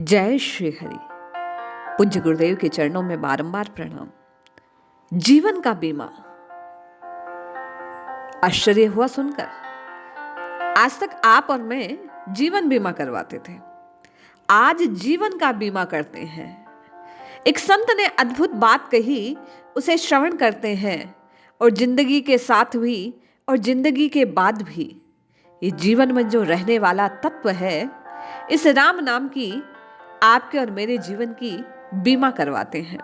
जय श्री हरि। पूज्य गुरुदेव के चरणों में बारंबार प्रणाम। जीवन का बीमा, आश्चर्य हुआ सुनकर। आज तक आप और मैं जीवन बीमा करवाते थे, आज जीवन का बीमा करते हैं। एक संत ने अद्भुत बात कही, उसे श्रवण करते हैं और जिंदगी के साथ भी और जिंदगी के बाद भी ये जीवन में जो रहने वाला तत्व है, इस राम नाम की आपके और मेरे जीवन की बीमा करवाते हैं।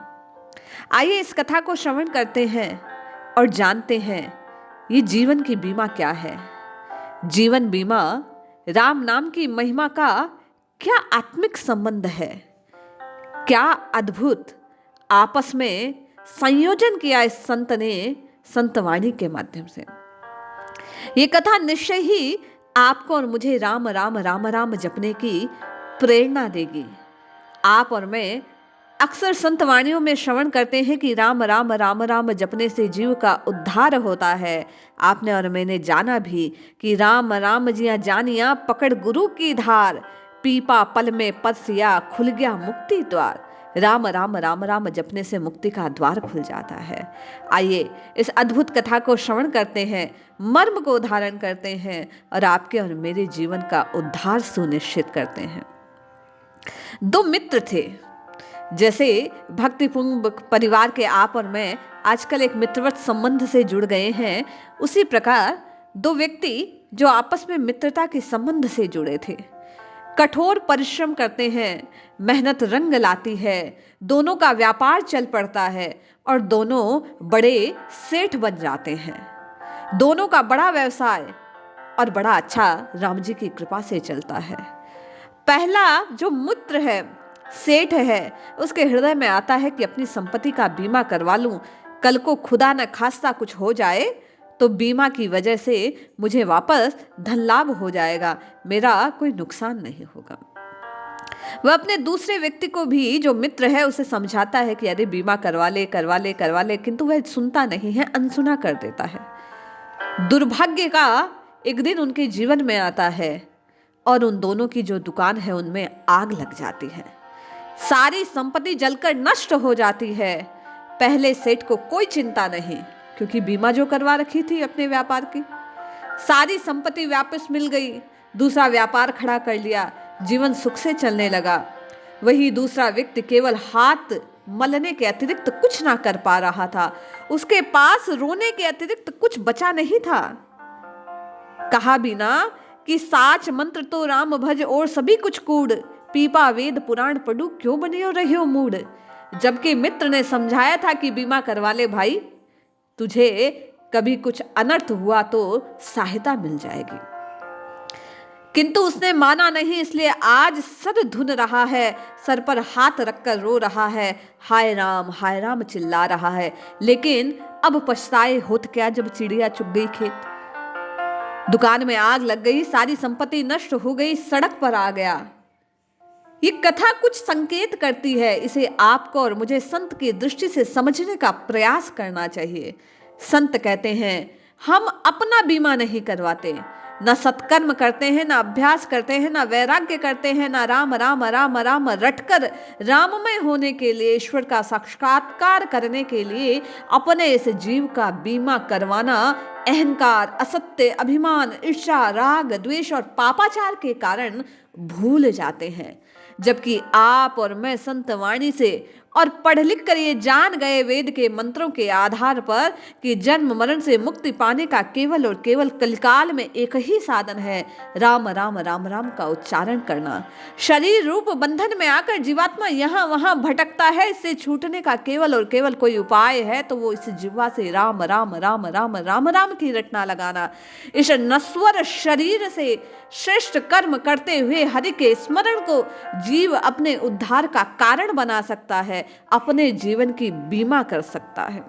आइए इस कथा को श्रवण करते हैं और जानते हैं ये जीवन की बीमा क्या है। जीवन बीमा राम नाम की महिमा का क्या आत्मिक संबंध है, क्या अद्भुत आपस में संयोजन किया इस संत ने संतवाणी के माध्यम से। ये कथा निश्चय ही आपको और मुझे राम राम राम राम जपने की प्रेरणा देगी। आप और मैं अक्सर संतवाणियों में श्रवण करते हैं कि राम राम राम राम जपने से जीव का उद्धार होता है। आपने और मैंने जाना भी कि राम राम जिया जानिया पकड़ गुरु की धार, पीपा पल में परसिया खुल गया मुक्ति द्वार। राम राम राम राम जपने से मुक्ति का द्वार खुल जाता है। आइए इस अद्भुत कथा को श्रवण करते हैं, मर्म को धारण करते हैं और आपके और मेरे जीवन का उद्धार सुनिश्चित करते हैं। दो मित्र थे। जैसे भक्तिपूर्ण परिवार के आप और मैं आजकल एक मित्रवत संबंध से जुड़ गए हैं, उसी प्रकार दो व्यक्ति जो आपस में मित्रता के संबंध से जुड़े थे, कठोर परिश्रम करते हैं, मेहनत रंग लाती है, दोनों का व्यापार चल पड़ता है और दोनों बड़े सेठ बन जाते हैं। दोनों का बड़ा व्यवसाय और बड़ा अच्छा राम जी की कृपा से चलता है। पहला जो मित्र है, सेठ है, उसके हृदय में आता है कि अपनी संपत्ति का बीमा करवा लूं, कल को खुदा न खास्ता कुछ हो जाए तो बीमा की वजह से मुझे वापस धन लाभ हो जाएगा, मेरा कोई नुकसान नहीं होगा। वह अपने दूसरे व्यक्ति को भी, जो मित्र है, उसे समझाता है कि अरे बीमा करवा ले करवा ले करवा ले, किंतु वह सुनता नहीं है, अनसुना कर देता है। दुर्भाग्य का एक दिन उनके जीवन में आता है और उन दोनों की जो दुकान है उनमें आग लग जाती है। सारी संपत्ति जलकर नष्ट हो जाती है। पहले सेठ को कोई चिंता नहीं, क्योंकि बीमा जो करवा रखी थी अपने व्यापार की, सारी संपत्ति वापस मिल गई, दूसरा व्यापार खड़ा कर लिया, जीवन सुख से चलने लगा। वही दूसरा व्यक्ति केवल हाथ मलने के अतिरिक्त कुछ ना कर पा रहा था, उसके पास रोने के अतिरिक्त कुछ बचा नहीं था। कहा भी ना कि साच मंत्र तो राम भज और सभी कुछ कूड़, पीपा वेद पुराण पढ़ू क्यों बने हो रहे हो मूड। जबकि मित्र ने समझाया था कि बीमा करवा ले भाई, तुझे कभी कुछ अनर्थ हुआ तो सहायता मिल जाएगी, किंतु उसने माना नहीं। इसलिए आज सद धुन रहा है, सर पर हाथ रखकर रो रहा है, हाय राम चिल्ला रहा है। लेकिन अब पछताए होत क्या जब चिड़िया चुग गई खेत। दुकान में आग लग गई, सारी संपत्ति नष्ट हो गई, सड़क पर आ गया। ये कथा कुछ संकेत करती है, इसे आपको और मुझे संत की दृष्टि से समझने का प्रयास करना चाहिए। संत कहते हैं हम अपना बीमा नहीं करवाते, ना सत्कर्म करते हैं, ना अभ्यास करते हैं, ना वैराग्य करते हैं, ना राम राम राम राम रटकर राममय होने के लिए, ईश्वर का साक्षात्कार करने के लिए अपने इस जीव का बीमा करवाना अहंकार, असत्य, अभिमान, ईर्ष्या, राग, द्वेष और पापाचार के कारण भूल जाते हैं। जबकि आप और मैं संतवाणी से और पढ़ लिख कर ये जान गए वेद के मंत्रों के आधार पर कि जन्म मरण से मुक्ति पाने का केवल और केवल कलिकाल में एक ही साधन है, राम राम राम राम का उच्चारण करना। शरीर रूप बंधन में आकर जीवात्मा यहाँ वहाँ भटकता है, इससे छूटने का केवल और केवल कोई उपाय है तो वो इस जीवा से राम राम राम राम राम राम की रटना लगाना। इस नश्वर शरीर से श्रेष्ठ कर्म करते हुए हरि के स्मरण को जीव अपने उद्धार का कारण बना सकता है, अपने जीवन की बीमा कर सकता है।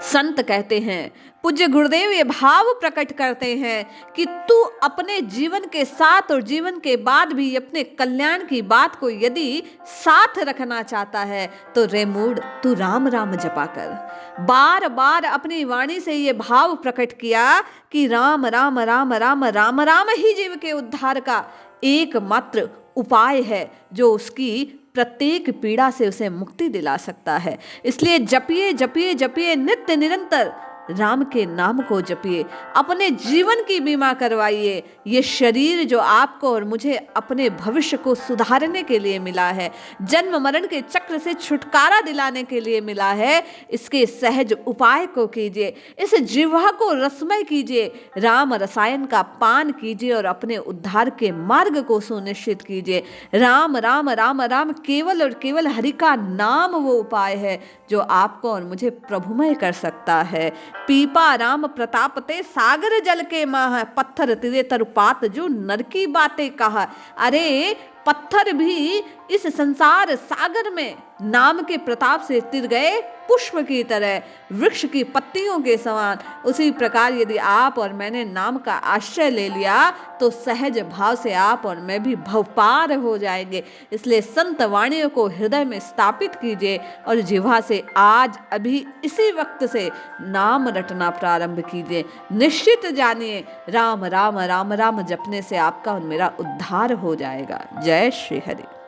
संत कहते हैं, पूज्य गुरुदेव ये भाव प्रकट करते हैं कि तू अपने जीवन के साथ और जीवन के बाद भी अपने कल्याण की बात को यदि साथ रखना चाहता है तो रे मूड तू राम राम जपा कर। बार बार अपनी वाणी से ये भाव प्रकट किया कि राम राम राम राम राम राम ही जीव के उद्धार का एकमात्र उपाय है जो उसकी प्रत्येक पीड़ा से उसे मुक्ति दिला सकता है। इसलिए जपिए जपिए जपिए, नित्य निरंतर राम के नाम को जपिए, अपने जीवन की बीमा करवाइए। ये शरीर जो आपको और मुझे अपने भविष्य को सुधारने के लिए मिला है, जन्म मरण के चक्र से छुटकारा दिलाने के लिए मिला है, इसके सहज उपाय को कीजिए, इस जिह्वा को रसमय कीजिए, राम रसायन का पान कीजिए और अपने उद्धार के मार्ग को सुनिश्चित कीजिए। राम राम राम राम, केवल और केवल हरि का नाम वो उपाय है जो आपको और मुझे प्रभुमय कर सकता है। पीपा राम प्रताप ते, सागर जल के माह, पत्थर तिरे तरुपात जो नर की बातें कहा। अरे पत्थर भी इस संसार सागर में नाम के प्रताप से तिर गए, पुष्प की तरह, वृक्ष की पत्तियों के समान। उसी प्रकार यदि आप और मैंने नाम का आश्रय ले लिया तो सहज भाव से आप और मैं भी भवपार हो जाएंगे। इसलिए संत वाणियों को हृदय में स्थापित कीजिए और जिह्वा से आज अभी इसी वक्त से नाम रटना प्रारंभ कीजिए। निश्चित जानिए राम राम राम राम जपने से आपका और मेरा उद्धार हो जाएगा। जय श्री हरि।